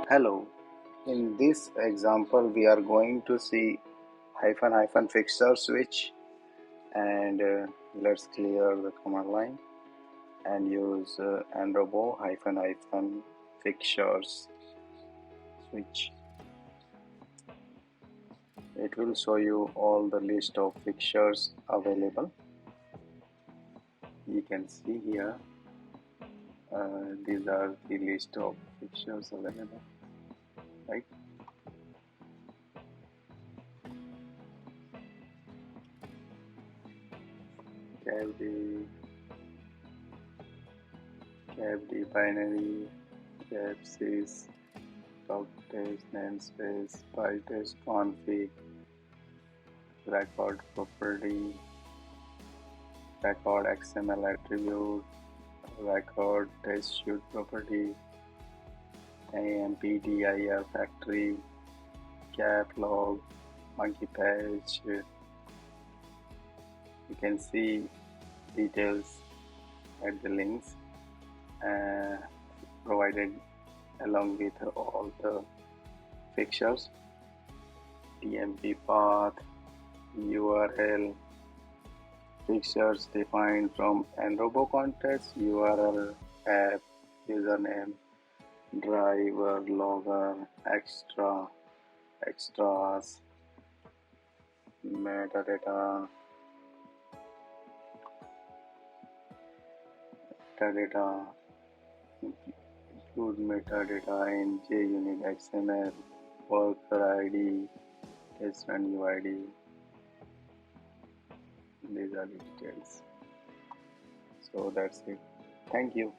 Hello, in this example we are going to see --fixture switch and let's clear the command line and use nRoBo --fixtures switch. It will show you all the list of fixtures available. You can see here these are the list of fixtures available, right? cavd binary, capsys, talk test, namespace, pytest config, record property, record XML attribute, record test shoot property, AMPDIR factory, cap log, monkey patch. You can see details at the links provided along with all the fixtures, TMP path, URL, fixtures defined from nRoBo context, URL, app, username, driver, logger, extras, metadata, include metadata in JUnit XML, worker ID, test run UID. These are the details. So that's it. Thank you.